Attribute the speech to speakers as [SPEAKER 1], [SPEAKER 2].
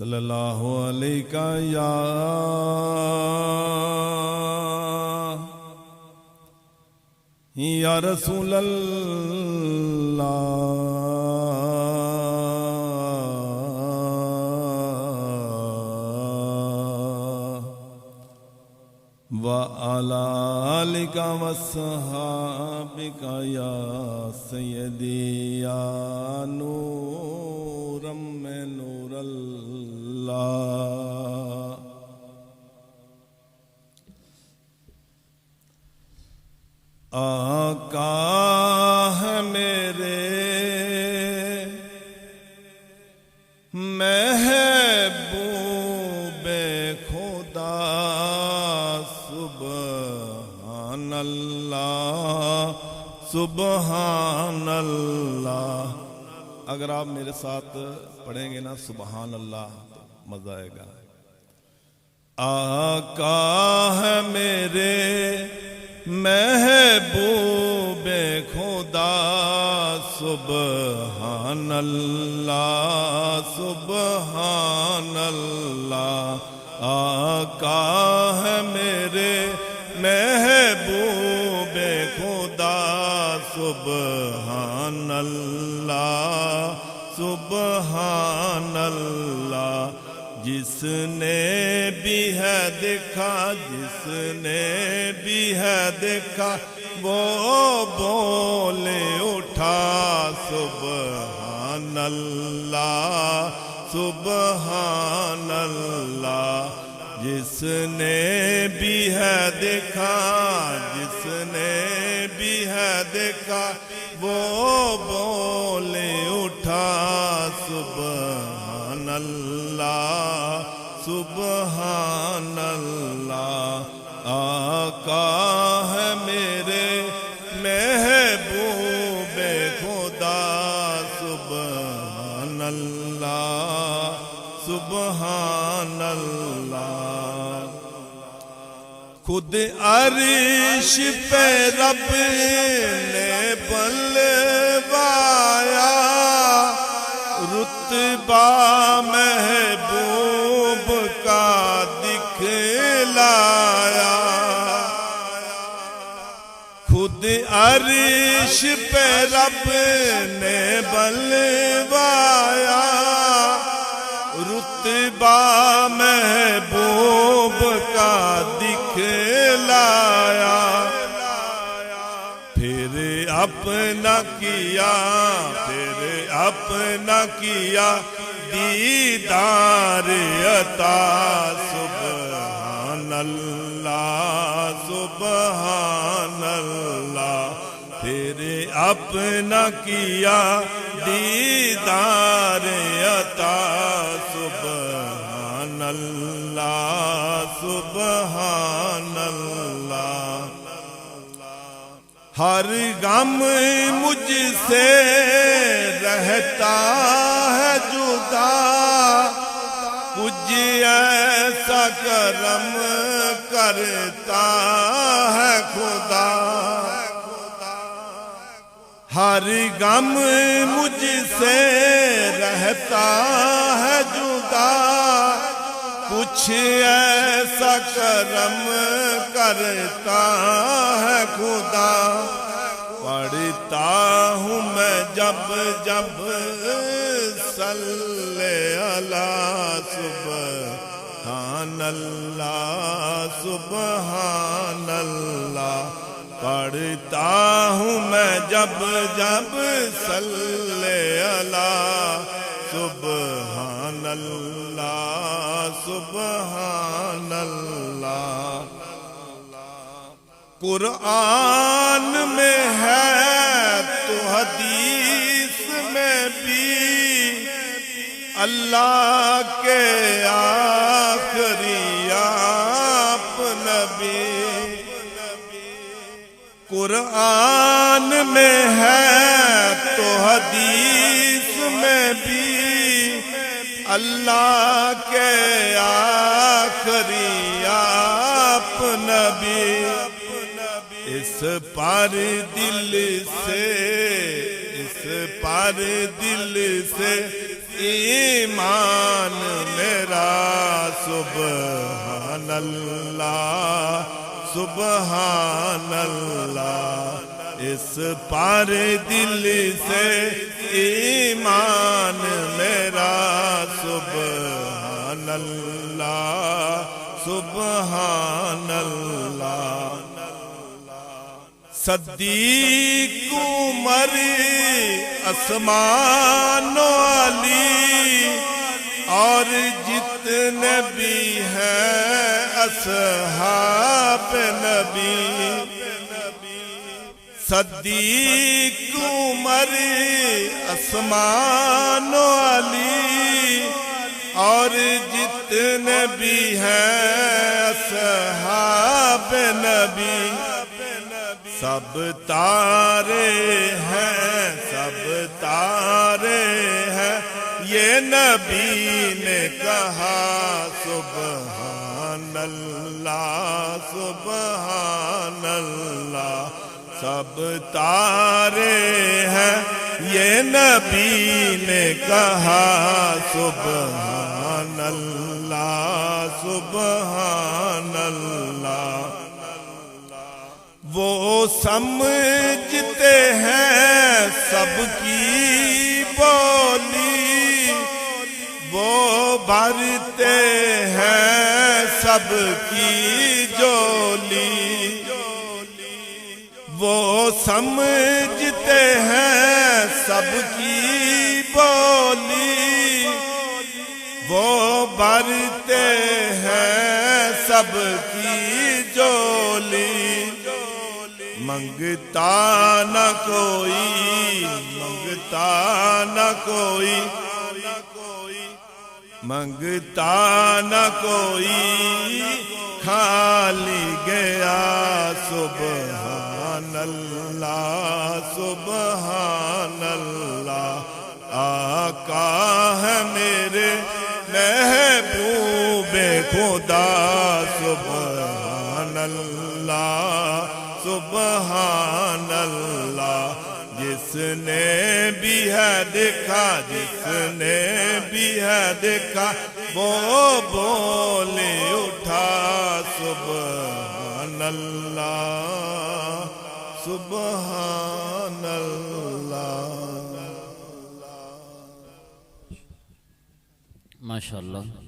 [SPEAKER 1] صلی اللہ علیہ یا رسول اللہ وعلی آلک وصحابک یا سیدی یا نورم میں نور اللہ۔ آقا ہے میرے محبوب خدا سبحان اللہ سبحان اللہ۔ اگر آپ میرے ساتھ پڑھیں گے نا سبحان اللہ تو مزہ آئے گا۔ آقا ہے میرے محبوب خدا سبحان اللہ سبحان اللہ۔ آقا ہے میرے محبوب خدا سبحان اللہ سبحان اللہ۔ جس نے بھی ہے دیکھا جس نے بھی ہے دیکھا وہ بولے اٹھا سبحان اللہ سبحان اللہ۔ جس نے بھی ہے دیکھا جس نے بھی ہے دیکھا وہ بولے اٹھا سبحان اللہ سبحان اللہ۔ آقا ہے میرے محبوب خدا سبحان اللہ سبحان اللہ۔ خود عرش پہ رب نے بلوایا رتبہ محبوب کا دکھلایا۔ خود عرش پہ رب نے بلوایا رتبہ محبوب کا دکھلایا۔ پھر اپنا کیا پھر اپنا کیا دیدار عطا سبحان اللہ سبحان اللہ۔ پھر اپنا کیا دیدار عطا سبحان اللہ سبحان اللہ۔ ہر غم مجھ سے رہتا ہے جدا کچھ ایسا کرم کرتا ہے خدا۔ ہر غم مجھ سے رہتا ہے جدا کچھ ایسا کرم کرتا ہے خدا۔ پڑھتا ہوں میں جب جب صلی اللہ سبحان اللہ سبحان اللہ۔ پڑھتا ہوں میں جب جب صلی اللہ سبحان اللہ سبحان اللہ۔ قرآن میں ہے تو حدیث میں بھی اللہ کے آخری آپ نبی۔ قرآن میں ہے تو حدیث میں بھی اللہ کے آخری آپ نبی۔ اس پر دل سے اس پر دل سے ایمان میں سبحان اللہ سبحان اللہ، اس پار دل سے ایمان میرا سبحان اللہ سبحان اللہ۔ صدیق عمر عثمان و علی اور جتنے بھی ہیں اصحاب نبی، صدیق عمر عثمان و علی اور جتنے بھی ہیں اصحاب نبی، سب تارے ہیں سب تارے ہیں، یہ نبی نے کہا سبحان اللہ سبحان اللہ، سب تارے ہیں یہ نبی نے کہا سبحان اللہ سبحان اللہ۔ وہ سمجھتے ہیں سب کی بولی، وہ بھرتے ہیں سب کی جولی، وہ سمجھتے ہیں سب کی بولی، وہ بھرتے ہیں سب کی جولی، منگتا نہ کوئی منگتا نہ کوئی منگتا نہ کوئی، خالی گیا سبحان اللہ سبحان اللہ۔ آقا ہے میرے محبوب خدا سبحان اللہ سبحان اللہ، جس نے بھی ہے دیکھا جس نے بھی ہے دیکھا وہ بولے اٹھا سبحان اللہ سبحان اللہ۔
[SPEAKER 2] ماشاءاللہ۔